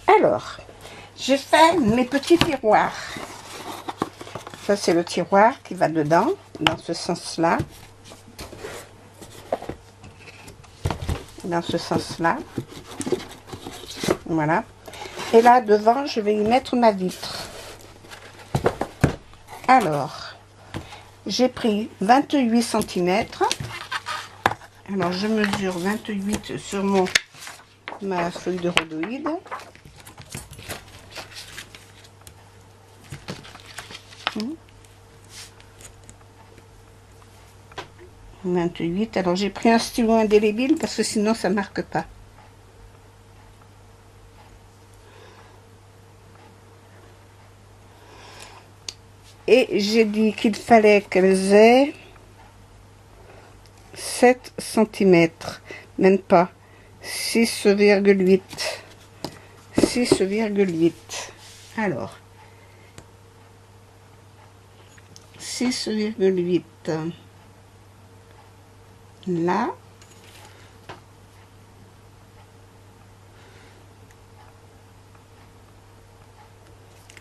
Alors, j'ai fait mes petits tiroirs. Ça, c'est le tiroir qui va dedans, dans ce sens-là. Dans ce sens-là. Voilà. Et là, devant, je vais y mettre ma vitre. Alors, j'ai pris 28 cm. Alors, je mesure 28 sur ma feuille de rhodoïde. Mmh. 28. Alors, j'ai pris un stylo indélébile parce que sinon, ça ne marque pas. Et j'ai dit qu'il fallait qu'elles aient 7 cm, même pas, 6,8. 6,8. Alors, 6,8. Là.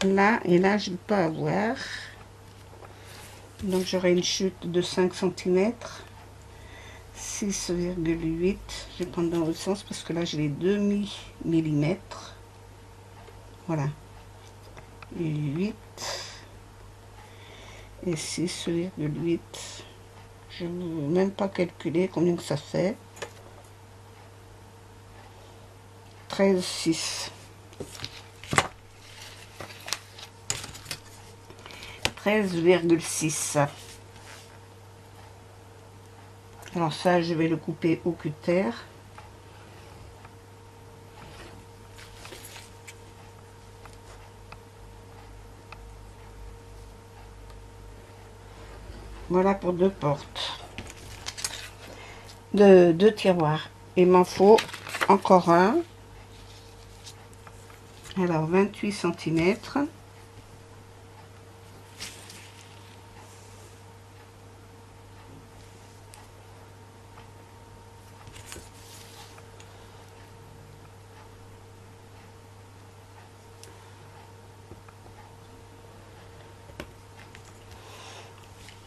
Là, et là, je ne peux pas avoir. Donc, j'aurai une chute de 5 cm. 6,8. Je vais prendre dans l'autre sens parce que là, j'ai les demi-millimètres. Voilà. 8 et 6,8. Je ne veux même pas calculer combien que ça fait. 13,6. 13,6. Alors ça, je vais le couper au cutter. Voilà pour deux portes. Deux tiroirs. Il m'en faut encore un. Alors 28 cm.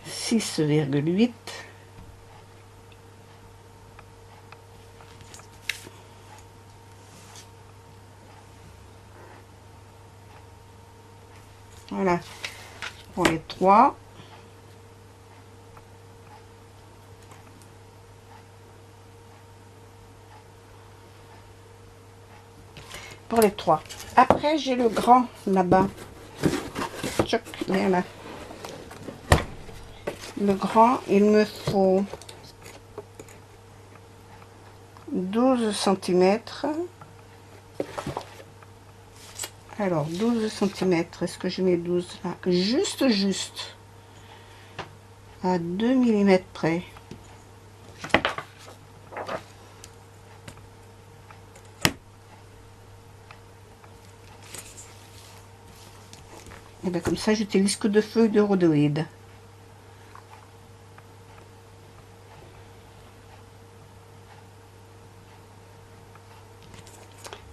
Six virgule huit. Voilà pour les trois. Pour les trois. Après, j'ai le grand là-bas. Là. Le grand, il me faut 12 cm. Alors, 12 cm. Est-ce que je mets 12 là? Juste. À 2 mm près. Et bien comme ça, j'utilise que 2 feuilles de rhodoïde.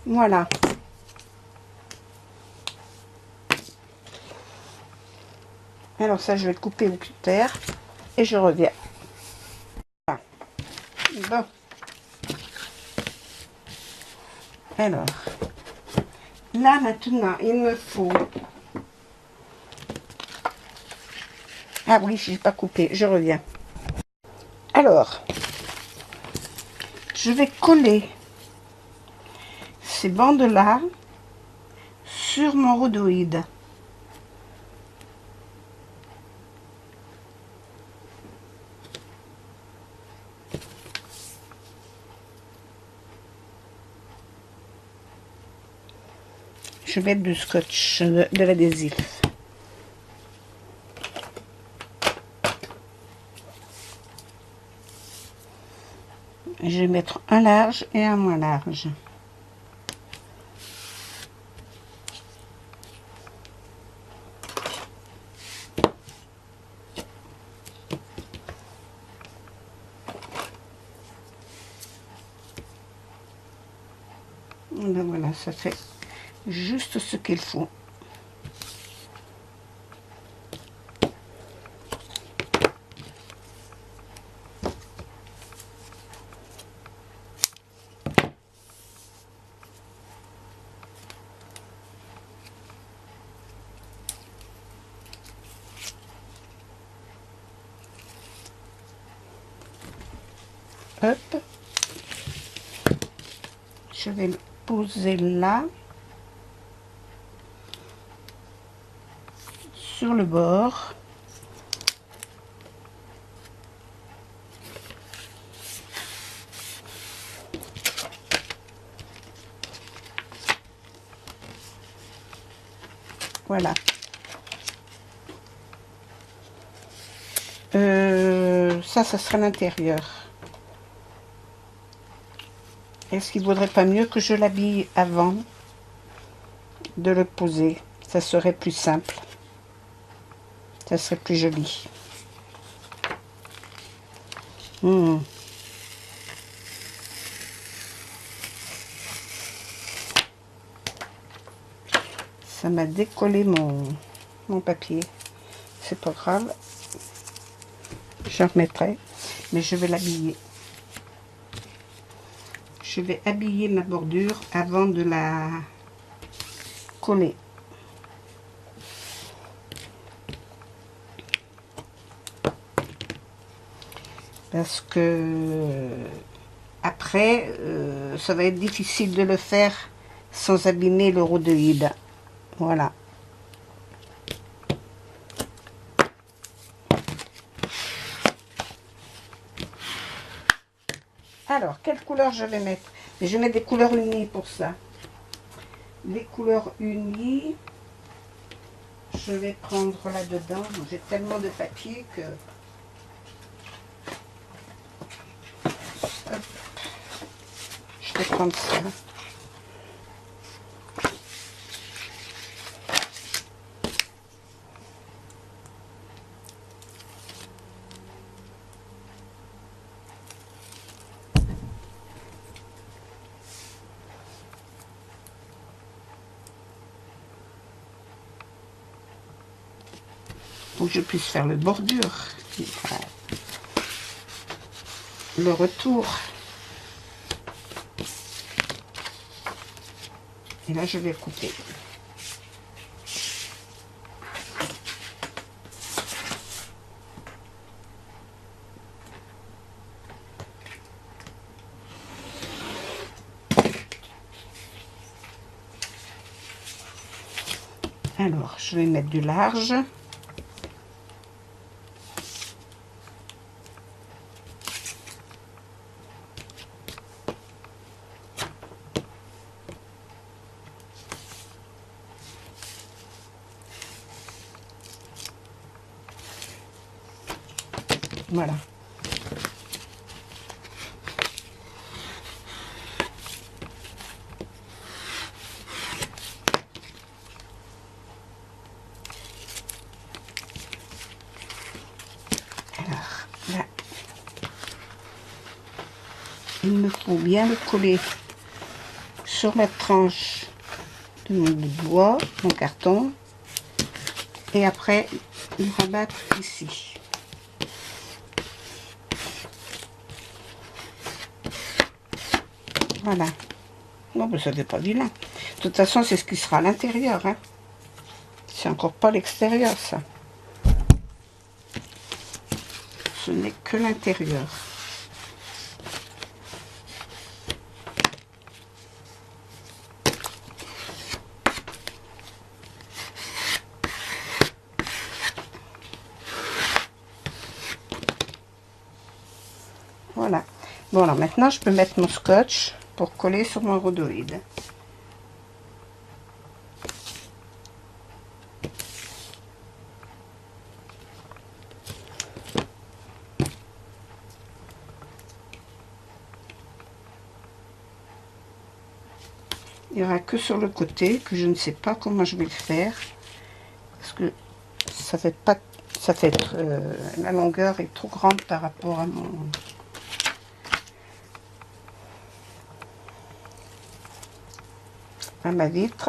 Voilà. Alors ça, je vais le couper au cutter et je reviens. Voilà. Bon. Alors, là maintenant, il me faut... Ah oui, je n'ai pas coupé, je reviens. Alors, je vais coller ces bandes-là sur mon rhodoïde. Je vais mettre du scotch, de l'adhésif. Je vais mettre un large et un moins large. Et ben voilà, ça fait juste ce qu'il faut. Hop, je vais le poser là, sur le bord. Voilà. Ça sera l'intérieur. Est-ce qu'il ne vaudrait pas mieux que je l'habille avant de le poser? Ça serait plus simple. Ça serait plus joli. Ça m'a décollé mon papier. C'est pas grave. Je remettrai. Mais je vais l'habiller. Je vais habiller ma bordure avant de la coller. Parce que après, ça va être difficile de le faire sans abîmer le rhodoïde. Voilà. Alors, quelle couleur je vais mettre? Je vais mettre des couleurs unies pour ça. Les couleurs unies, je vais prendre là-dedans. J'ai tellement de papier que... Hop. Je vais prendre ça. Pour que je puisse faire le bordure, le retour. Et là, je vais couper. Alors, je vais mettre du large. Voilà. Alors, là, il me faut bien le coller sur la tranche de mon bout de bois, mon carton, et après le rabattre ici. Voilà. Non, mais ça n'est pas vilain. De toute façon, c'est ce qui sera à l'intérieur. Hein. C'est encore pas l'extérieur, ça. Ce n'est que l'intérieur. Voilà. Bon, alors maintenant, je peux mettre mon scotch pour coller sur mon rhodoïde. Il n'y aura que sur le côté, que je ne sais pas comment je vais le faire. Parce que ça fait pas... Ça fait... la longueur est trop grande par rapport à mon... à ma vitre.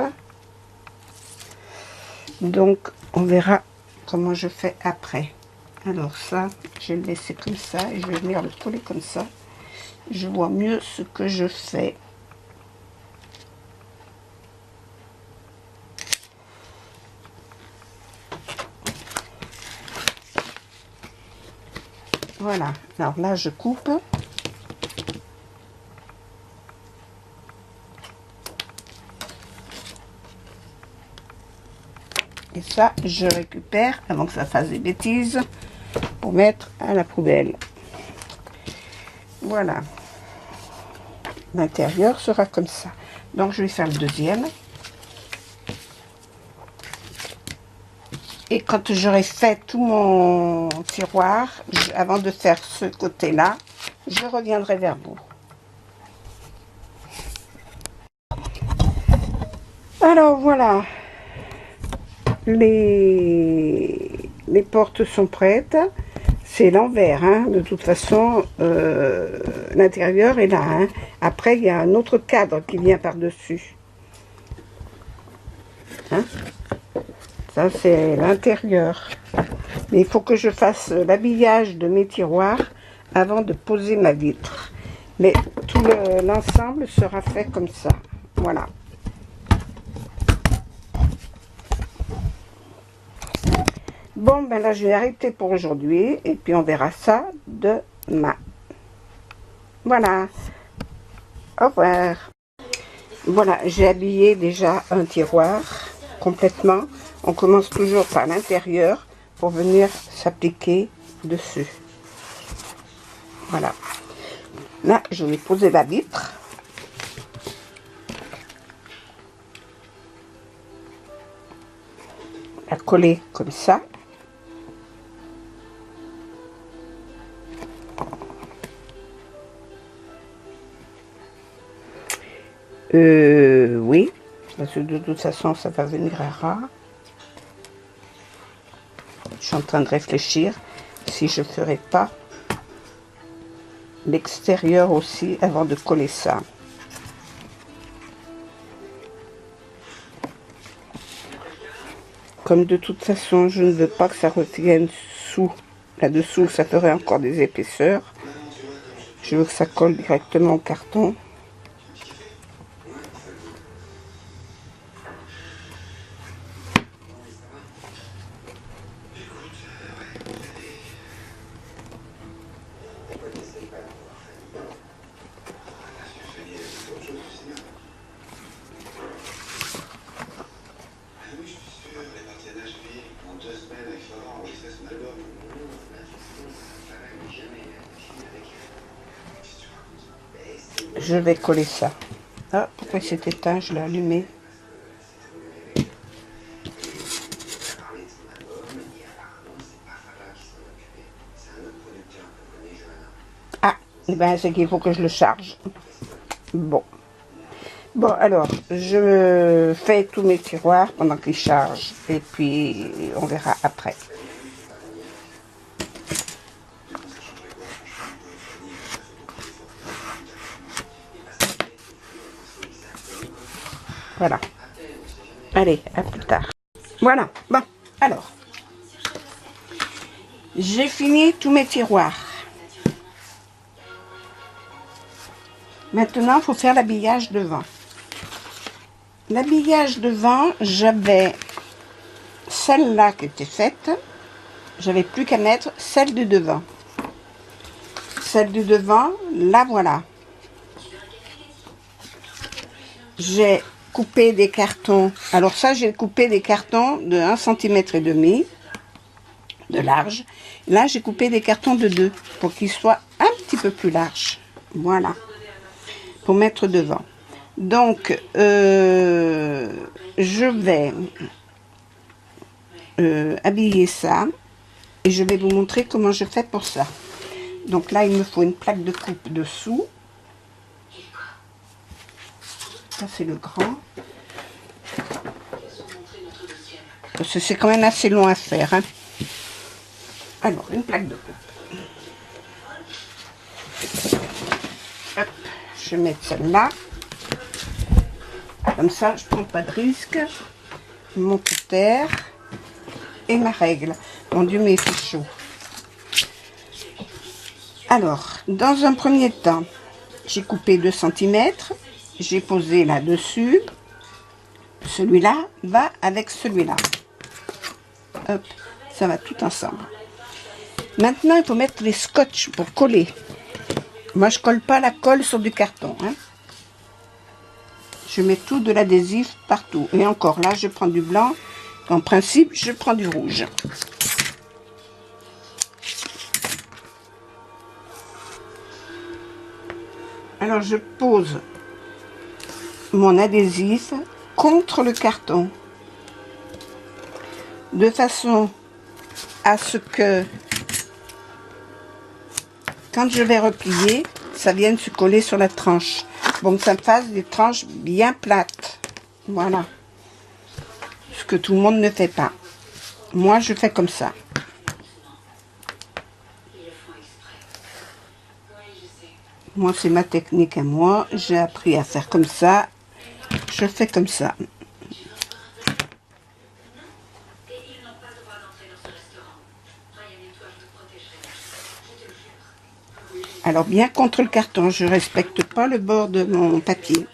Donc, on verra comment je fais après. Alors ça, je vais le laisser comme ça et je vais venir le coller comme ça. Je vois mieux ce que je fais. Voilà, alors là je coupe. Et ça, je récupère avant que ça fasse des bêtises pour mettre à la poubelle. Voilà. L'intérieur sera comme ça. Donc je vais faire le deuxième. Et quand j'aurai fait tout mon tiroir, avant de faire ce côté-là, je reviendrai vers vous. Alors voilà, les portes sont prêtes. C'est l'envers, hein. De toute façon, l'intérieur est là. Hein. Après, il y a un autre cadre qui vient par-dessus. Hein. Ça, c'est l'intérieur. Mais il faut que je fasse l'habillage de mes tiroirs avant de poser ma vitre. Mais tout l'ensemble sera fait comme ça. Voilà. Bon, ben là, je vais arrêter pour aujourd'hui. Et puis, on verra ça demain. Voilà. Au revoir. Voilà, j'ai habillé déjà un tiroir complètement. On commence toujours par l'intérieur pour venir s'appliquer dessus. Voilà. Là, je vais poser la vitre. La coller comme ça. Oui, parce que de toute façon, ça va venir à ras. Je suis en train de réfléchir si je ferai pas l'extérieur aussi avant de coller ça. Comme de toute façon, je ne veux pas que ça revienne sous, là-dessous, ça ferait encore des épaisseurs. Je veux que ça colle directement au carton. Je vais coller ça. Ah, pourquoi il s'est éteint? Je l'ai allumé. Ah, eh ben c'est qu'il faut que je le charge. Bon. Bon, alors, je fais tous mes tiroirs pendant qu'ils chargent. Et puis, on verra après. Voilà. Allez, à plus tard. Voilà. Bon, alors. J'ai fini tous mes tiroirs. Maintenant, il faut faire l'habillage devant. L'habillage devant, j'avais celle-là qui était faite. J'avais plus qu'à mettre celle du devant. Celle du devant, la voilà. J'ai coupé des cartons. Alors ça, j'ai coupé des cartons de 1,5 cm de large. Là, j'ai coupé des cartons de 2 pour qu'ils soient un petit peu plus larges. Voilà. Pour mettre devant. Donc, je vais habiller ça. Et je vais vous montrer comment je fais pour ça. Donc là, il me faut une plaque de coupe dessous. Ça, c'est le grand. Parce que c'est quand même assez long à faire. Hein. Alors, une plaque de coupe. Hop, je vais mettre celle-là. Comme ça, je ne prends pas de risque. mon cutter et ma règle. Mon Dieu, mais il fait chaud. Alors, dans un premier temps, j'ai coupé 2 cm. J'ai posé là-dessus. Celui-là va avec celui-là. Hop, ça va tout ensemble. Maintenant, il faut mettre les scotch pour coller. Moi, je colle pas la colle sur du carton. Hein. Je mets tout de l'adhésif partout. Et encore là, je prends du blanc. En principe, je prends du rouge. Alors, je pose mon adhésif contre le carton. De façon à ce que, quand je vais replier, ça vienne se coller sur la tranche. Bon, que ça me fasse des tranches bien plates. Voilà. Ce que tout le monde ne fait pas. Moi, je fais comme ça. Moi, c'est ma technique à moi. J'ai appris à faire comme ça. Je fais comme ça. Alors, bien contre le carton. Je ne respecte pas le bord de mon papier.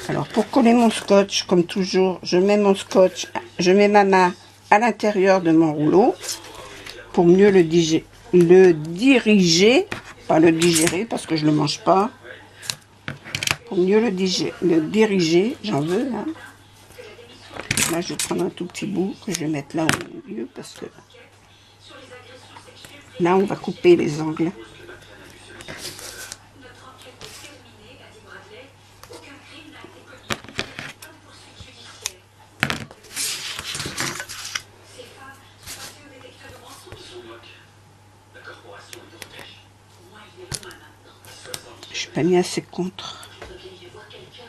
Alors, pour coller mon scotch, comme toujours, je mets mon scotch, je mets ma main à l'intérieur de mon rouleau pour mieux le diriger, pas le digérer parce que je ne le mange pas, pour mieux le diriger, j'en veux. Hein. Là, je vais prendre un tout petit bout que je vais mettre là au milieu parce que là, on va couper les angles. Je suis pas mis assez contre.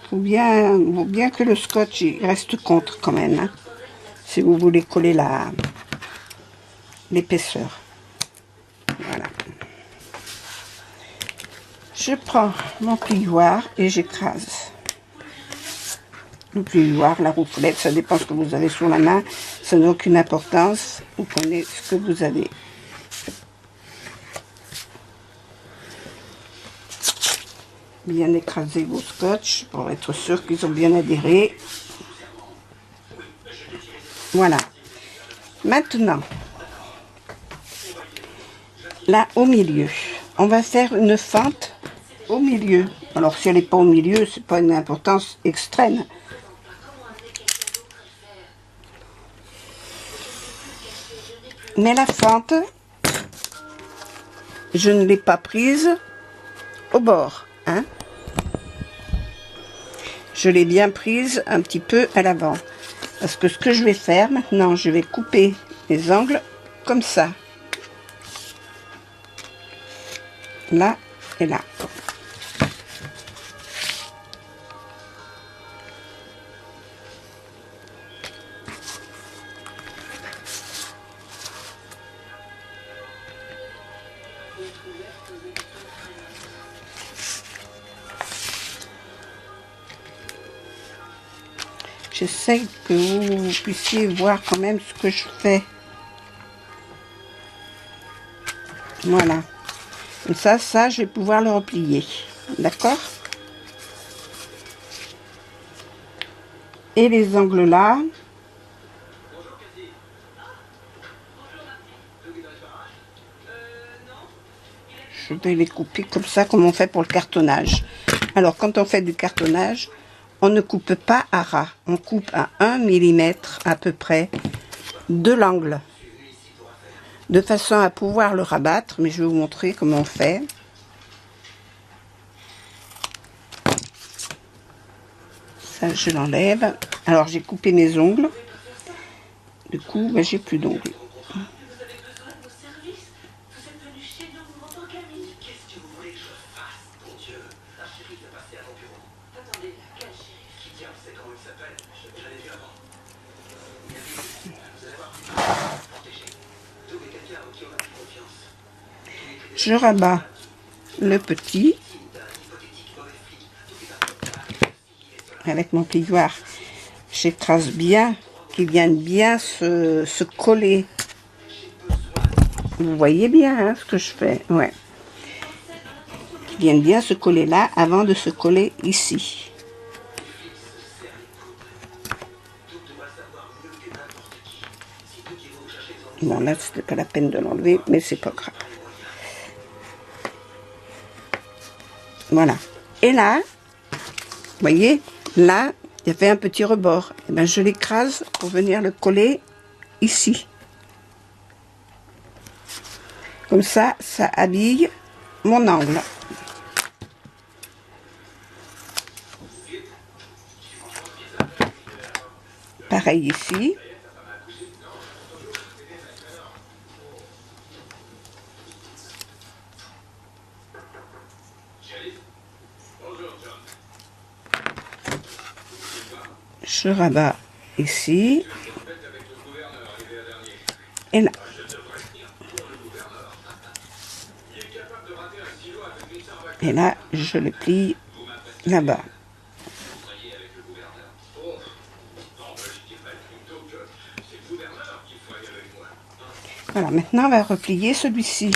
Faut bien que le scotch il reste contre quand même. Hein, si vous voulez coller l'épaisseur. Voilà. Je prends mon plioir et j'écrase. Le plioir, la rouflette, ça dépend ce que vous avez sur la main. Ça n'a aucune importance. Vous prenez ce que vous avez. Bien écraser vos scotch pour être sûr qu'ils ont bien adhéré. Voilà. Maintenant, là au milieu, on va faire une fente au milieu. Alors si elle n'est pas au milieu, c'est pas une importance extrême. Mais la fente, je ne l'ai pas prise au bord. Hein. Je l'ai bien prise un petit peu à l'avant. Parce que ce que je vais faire maintenant, je vais couper les angles comme ça. Là et là. J'essaie que vous puissiez voir quand même ce que je fais. Voilà. Comme ça, je vais pouvoir le replier. D'accord? Et les angles là. Je vais les couper comme ça, comme on fait pour le cartonnage. Alors, quand on fait du cartonnage, on ne coupe pas à ras. On coupe à 1 mm à peu près de l'angle. De façon à pouvoir le rabattre. Mais je vais vous montrer comment on fait. Ça, je l'enlève. Alors, j'ai coupé mes ongles. Du coup, ben, j'ai plus d'ongles. Je rabats le petit avec mon plioir. J'écrase bien, qu'il vienne bien se coller. Vous voyez bien hein, ce que je fais, ouais. Qu'il vienne bien se coller là avant de se coller ici. Bon là c'était pas la peine de l'enlever, mais c'est pas grave. Voilà. Et là, vous voyez, là, il y avait un petit rebord. Et ben, je l'écrase pour venir le coller ici. Comme ça, ça habille mon angle. Pareil ici. Je rabats ici. Et là. Et là, je le plie là-bas. Voilà, maintenant on va replier celui-ci.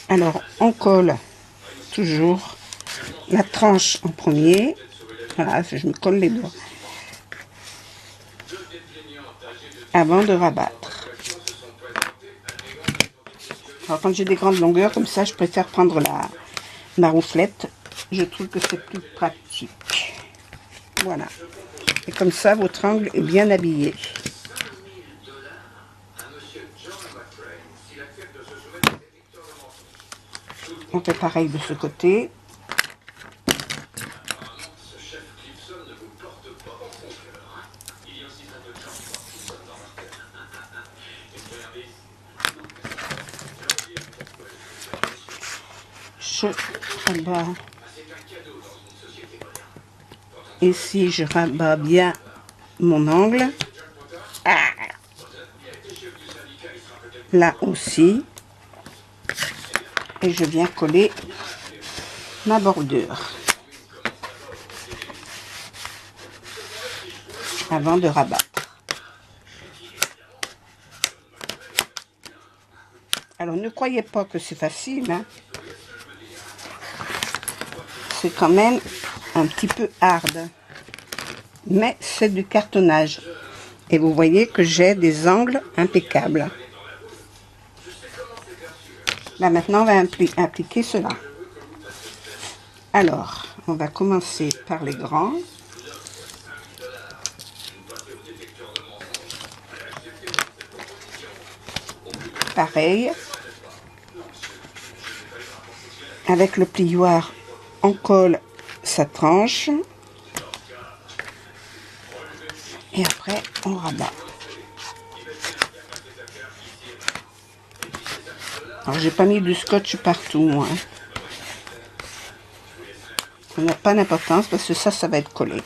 Alors, on colle toujours la tranche en premier. Voilà, je me colle les doigts. Avant de rabattre. Alors, quand j'ai des grandes longueurs, comme ça, je préfère prendre la rouflette. Je trouve que c'est plus pratique. Voilà. Et comme ça, votre angle est bien habillé. On fait pareil de ce côté. Je rabats. Ici, je rabats bien mon angle. Ah. Là aussi. Et je viens coller ma bordure. Avant de rabattre. Alors, ne croyez pas que c'est facile, hein. C'est quand même un petit peu hard. Mais c'est du cartonnage. Et vous voyez que j'ai des angles impeccables. Là, maintenant, on va appliquer cela. Alors, on va commencer par les grands. Pareil. Avec le plioir, on colle sa tranche. Et après, on rabat. Alors, j'ai pas mis du scotch partout, moi. Ça n'a pas d'importance parce que ça va être collé.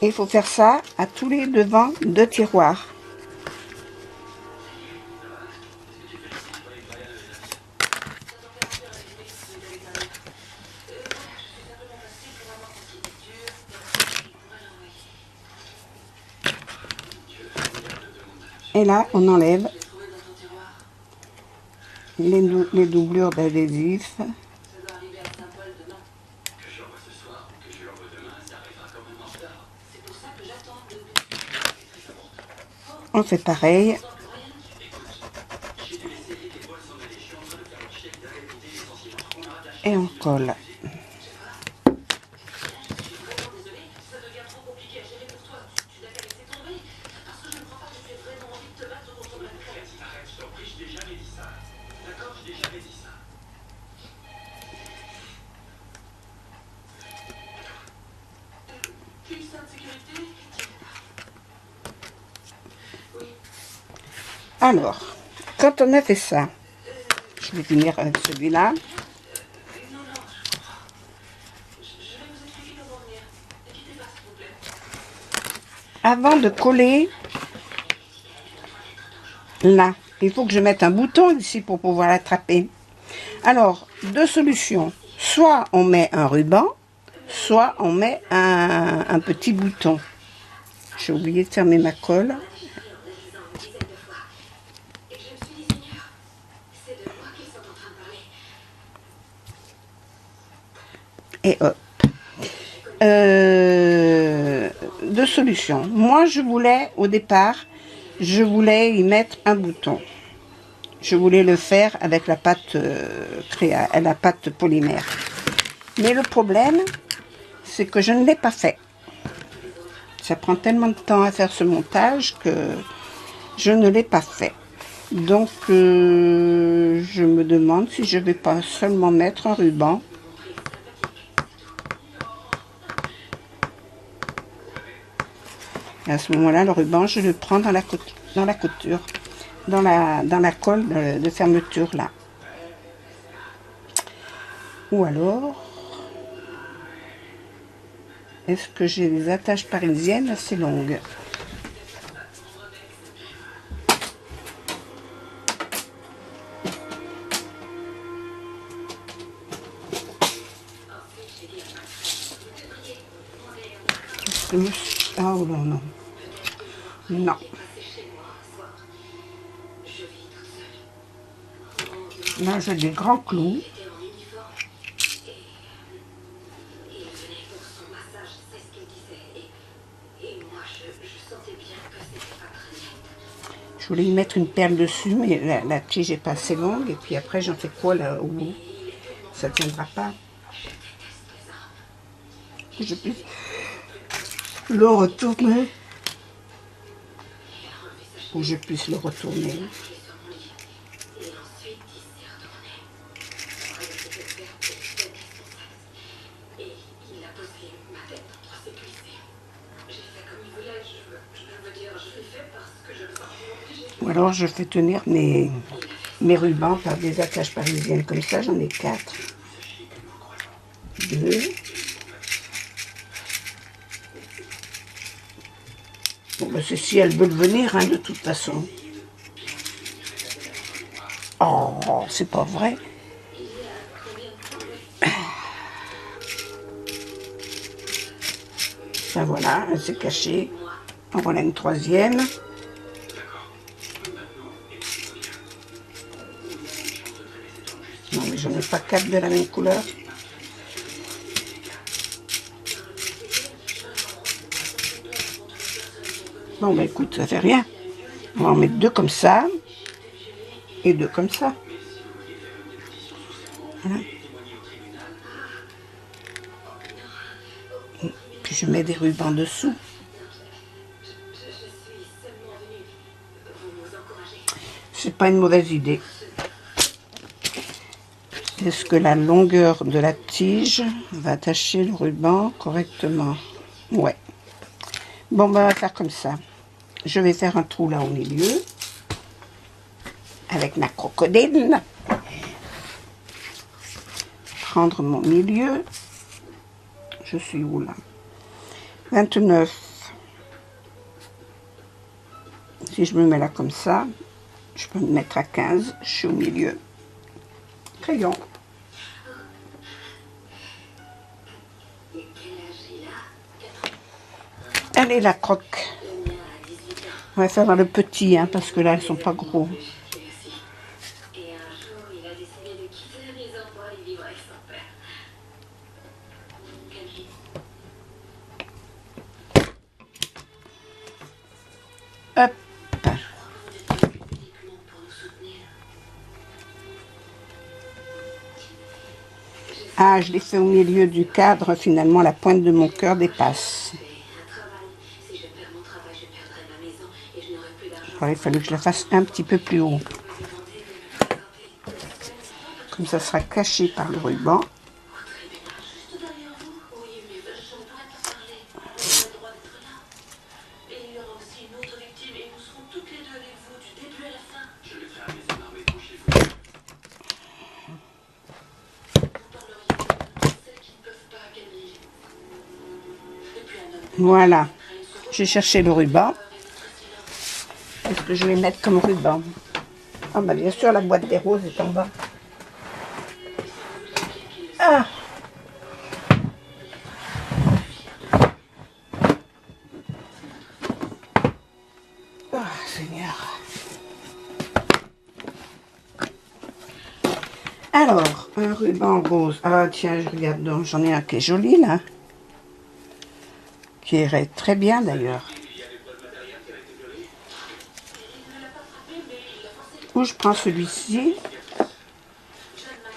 Et il faut faire ça à tous les devants de tiroir. Et là, on enlève les doublures d'adhésif. On fait pareil. Et on colle. Alors, quand on a fait ça, je vais finir avec celui-là. Avant de coller là, il faut que je mette un bouton ici pour pouvoir l'attraper. Alors, deux solutions. Soit on met un ruban, soit on met un petit bouton. J'ai oublié de fermer ma colle. Et hop. Deux solutions. Moi, je voulais, au départ, je voulais y mettre un bouton. Je voulais le faire avec la pâte la pâte polymère. Mais le problème, c'est que je ne l'ai pas fait. Ça prend tellement de temps à faire ce montage que je ne l'ai pas fait. Donc, je me demande si je ne vais pas seulement mettre un ruban. Et à ce moment-là, le ruban, je le prends dans la couture, dans la colle de fermeture là. Ou alors, est-ce que j'ai des attaches parisiennes assez longues? Ah oh non, non. Non. Là, j'ai des grands clous. Je voulais y mettre une perle dessus, mais la tige est pas assez longue. Et puis après, j'en fais quoi là au bout? Ça ne tiendra pas. Je puisse le retourner. Pour que je puisse le retourner. Ou alors je fais tenir mes rubans par des attaches parisiennes. Comme ça, j'en ai 4. 2. Bon, ben, c'est si elles veulent venir, hein, de toute façon. Oh, c'est pas vrai. Ben voilà, elle s'est cachée. En voilà une troisième. Non, mais j'en ai pas 4 de la même couleur. Bon, bah écoute, ça fait rien. On va en mettre 2 comme ça. Et 2 comme ça. Voilà. Puis je mets des rubans dessous. C'est pas une mauvaise idée. Est-ce que la longueur de la tige va attacher le ruban correctement? Ouais. Bon, ben, on va faire comme ça. Je vais faire un trou là au milieu. Avec ma crocodile. Prendre mon milieu. Je suis où là? 29. Si je me mets là comme ça, je peux me mettre à 15. Je suis au milieu. Crayon. Allez, la croque. On va faire dans le petit, hein, parce que là, ils sont pas gros. Hop. Ah, je l'ai fait au milieu du cadre. Finalement, la pointe de mon cœur dépasse. Alors, il fallait que je la fasse un petit peu plus haut. Comme ça sera caché par le ruban. Voilà. J'ai cherché le ruban. Qu'est-ce que je vais mettre comme ruban? Ah bah bien sûr, la boîte des roses est en bas. Ah! Ah, Seigneur. Alors, un ruban rose. Ah tiens, je regarde donc, j'en ai un qui est joli là. Qui irait très bien d'ailleurs. Ou je prends celui-ci,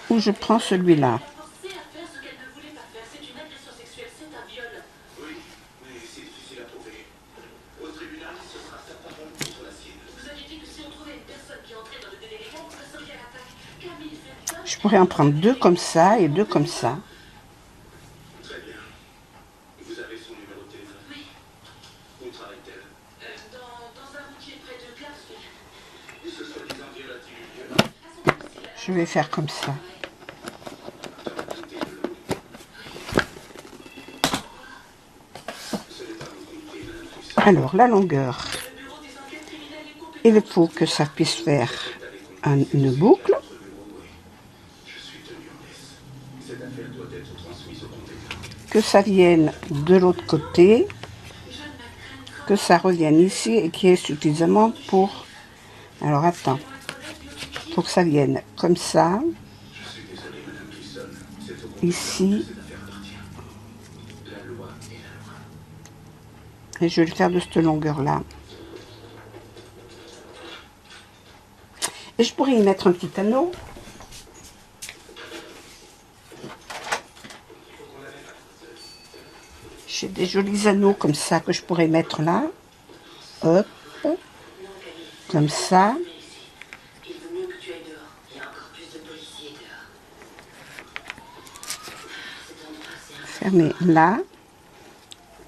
ou je prends celui-là. Je pourrais en prendre deux comme ça et deux comme ça. Très bien. Vous avez son numéro de téléphone? Oui. Où travaille-t-elle? Dans un routier près de Clarksville. Ce soi-disant violatif du viol. Je vais faire comme ça. Alors, la longueur. Il faut que ça puisse faire une boucle. Que ça vienne de l'autre côté. Que ça revienne ici et qu'il y ait suffisamment pour... Alors, attends. Il faut que ça vienne comme ça. Ici. Et je vais le faire de cette longueur-là. Et je pourrais y mettre un petit anneau. J'ai des jolis anneaux comme ça que je pourrais mettre là. Hop. Comme ça. Fermer là.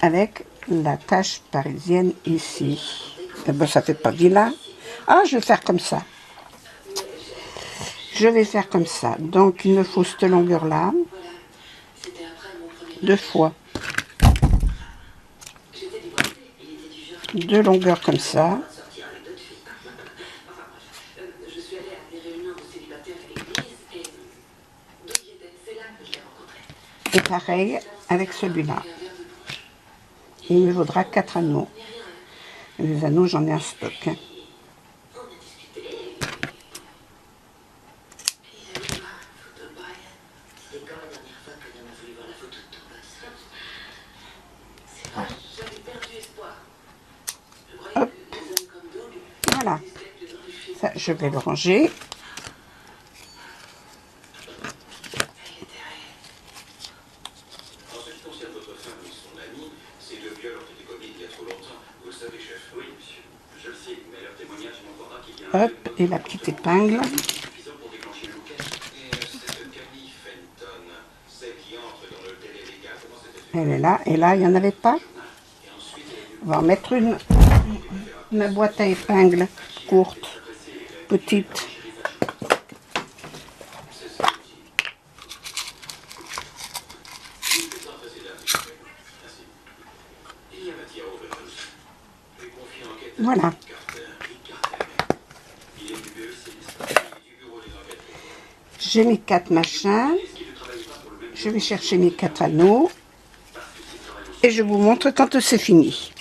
Avec la tache parisienne ici. Eh ben, ça fait pas vilain. Ah, je vais faire comme ça. Je vais faire comme ça. Donc, il me faut cette longueur-là. Deux fois. Deux longueurs comme ça. Et pareil avec celui-là. Il me faudra 4 anneaux. Les anneaux, j'en ai un stock. Hein. Hop. Voilà. Ça, je vais le ranger. Hop, et la petite épingle. Elle est là, et là, il n'y en avait pas. On va en mettre une boîte à épingles courte, petite. Voilà. J'ai mes 4 machins. Je vais chercher mes 4 anneaux. Et je vous montre quand c'est fini.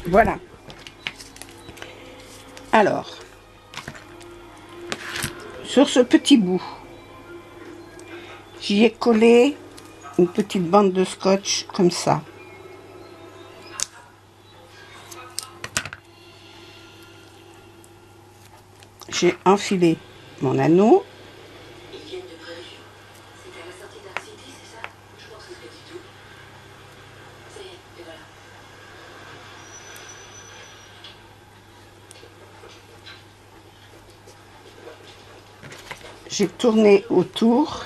Voilà. Alors, sur ce petit bout, j'y ai collé une petite bande de scotch comme ça. J'ai enfilé mon anneau. J'ai tourné autour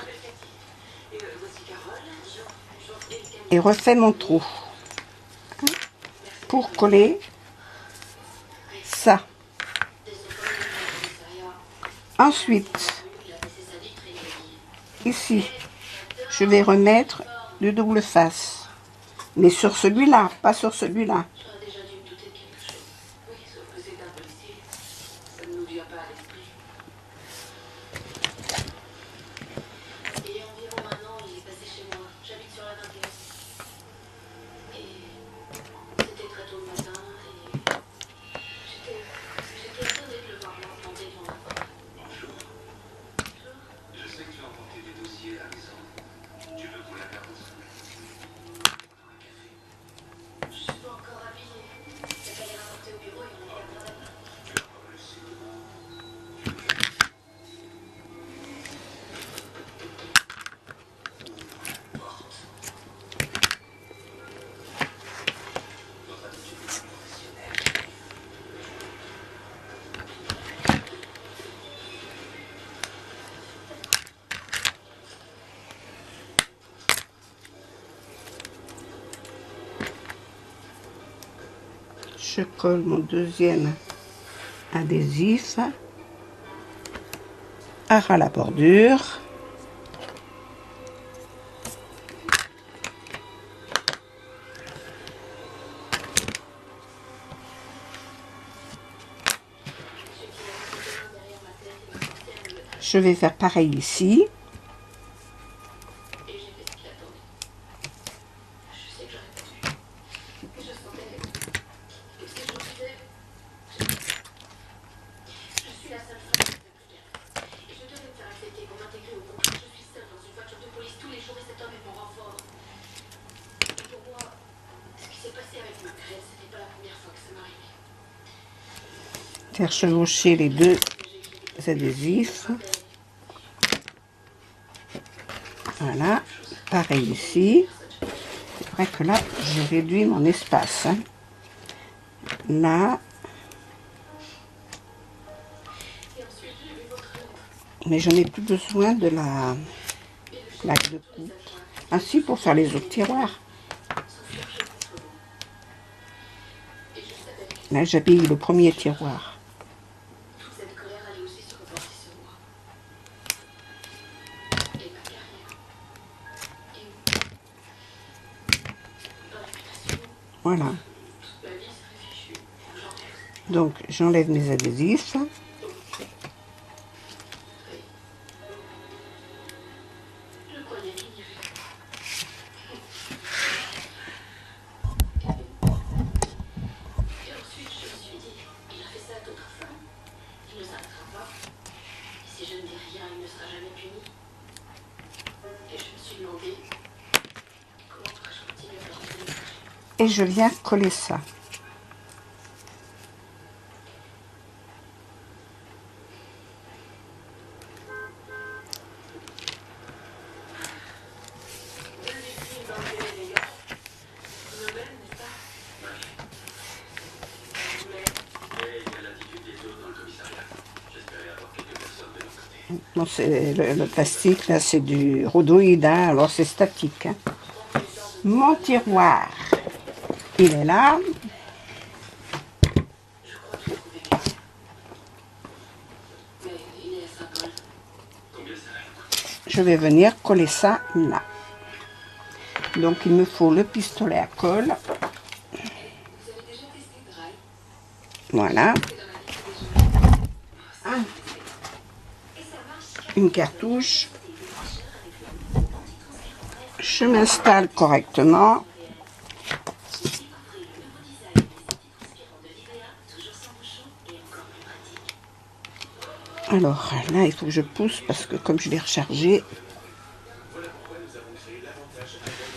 et refait mon trou pour coller ça. Ensuite, ici, je vais remettre le double face. Mais sur celui-là, pas sur celui-là. J'aurais déjà dû me douter de quelque chose. Oui, sauf que c'est un policier. Ça ne nous vient pas à l'esprit. Il y a environ un an, il est passé chez moi. J'habite sur la 21. Et c'était très tôt le matin et j'étais étonnée de le voir planté devant ma porte. Bonjour. Bonjour. Je sais que tu as emporté des dossiers à la maison. Tu veux qu'on la garde ensemble? Un café. Je suis pas encore habillée. Il fallait les rapporter au bureau et on les gardera là-bas. Tu as pas réussi. Porte. Notre attitude est professionnelle. Je colle mon deuxième adhésif à la bordure. Je vais faire pareil ici. Et j'ai fait ce qu'il attendait. Je sais que j'aurais pas dû. Mais je sentais que si je refusais, je suis la seule femme qui ne peut plus gaffe. Et je devais me faire accepter pour m'intégrer au groupe. Je suis seule dans une voiture de police tous les jours et cet homme est mon renfort. Et pour moi, ce qui s'est passé avec ma crève, c'était pas la première fois que ça m'arrivait. Faire chevaucher les deux adhésifs. Voilà, pareil ici. C'est vrai que là, je réduis mon espace. Hein. Là, mais je n'ai plus besoin de la plaque de coupe. Ainsi, pour faire les autres tiroirs. Là, j'habille le premier tiroir. Toute cette colère allait aussi se reporter sur moi. Et ma carrière. Et ma réputation. Voilà. Toute ma vie serait fichue. J'enlève. Donc, j'enlève mes adhésifs. Je croyais finir. Et ensuite, je me suis dit, il a fait ça à d'autres femmes. Il ne s'arrêtera pas. Si je ne dis rien, il ne sera jamais puni. Et je me suis demandé comment pourrais-je continuer à leur enseigner. Et je viens coller ça. Bon, le plastique, là, c'est du rhodoïde, hein, alors c'est statique. Hein. Mon tiroir, il est là. Je vais venir coller ça là. Donc, il me faut le pistolet à colle. Voilà. Une cartouche. Je m'installe correctement. Alors là, il faut que je pousse parce que comme je l'ai rechargé. Voilà pourquoi nous avons créé l'avantage Adam.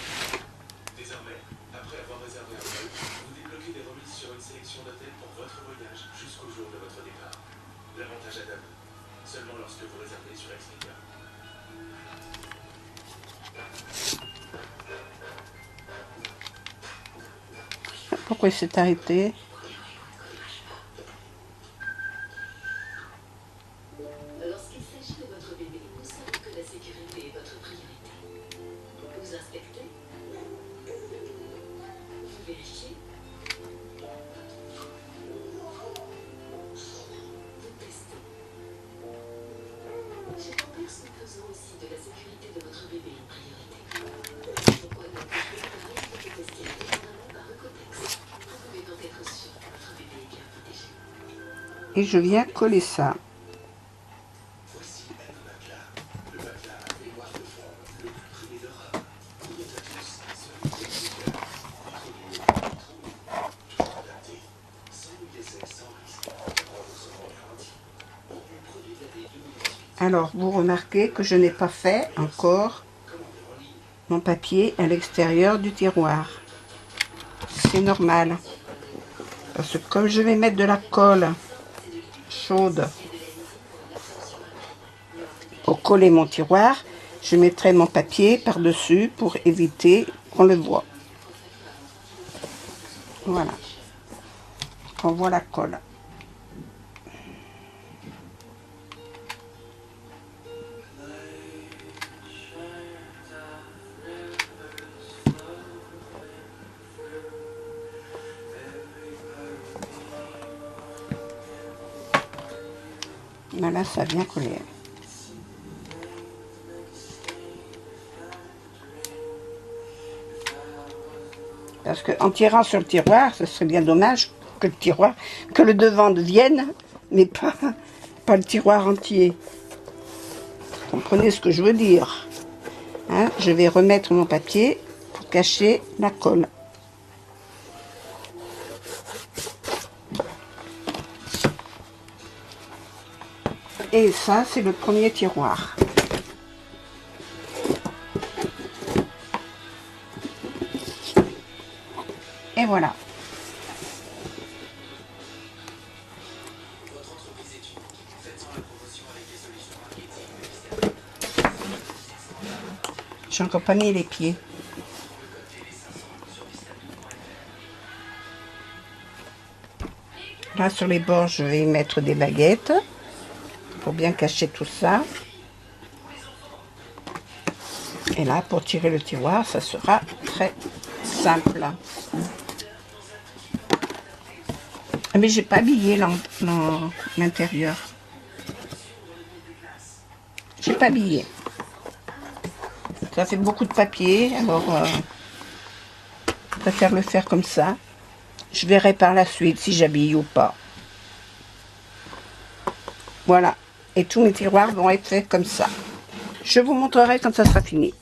Désormais, après avoir réservé un vol, vous débloquez des remises sur une sélection d'hôtels pour votre voyage jusqu'au jour de votre départ. L'avantage Adam, seulement lorsque vous réservez sur Expedia. Pourquoi il s'est arrêté? Lorsqu'il s'agit de votre bébé, vous savez que la sécurité est votre priorité. Vous inspectez, vous vérifiez, vous testez. Et je viens coller ça. Alors, vous remarquez que je n'ai pas fait encore mon papier à l'extérieur du tiroir. C'est normal. Parce que comme je vais mettre de la colle chaude pour coller mon tiroir, je mettrai mon papier par-dessus pour éviter qu'on le voit. Voilà. On voit la colle. Voilà, ça vient coller. Parce qu'en tirant sur le tiroir, ce serait bien dommage que le devant vienne, mais pas le tiroir entier. Vous comprenez ce que je veux dire, hein? Je vais remettre mon papier pour cacher la colle. Et ça, c'est le premier tiroir. Et voilà. J'ai encore pas mis les pieds. Là, sur les bords, je vais mettre des baguettes pour bien cacher tout ça. Et là, pour tirer le tiroir, ça sera très simple. Mais j'ai pas habillé l'intérieur. J'ai pas habillé. Ça fait beaucoup de papier, alors je préfère le faire comme ça. Je verrai par la suite si j'habille ou pas. Voilà. Et tous mes tiroirs vont être faits comme ça. Je vous montrerai quand ça sera fini.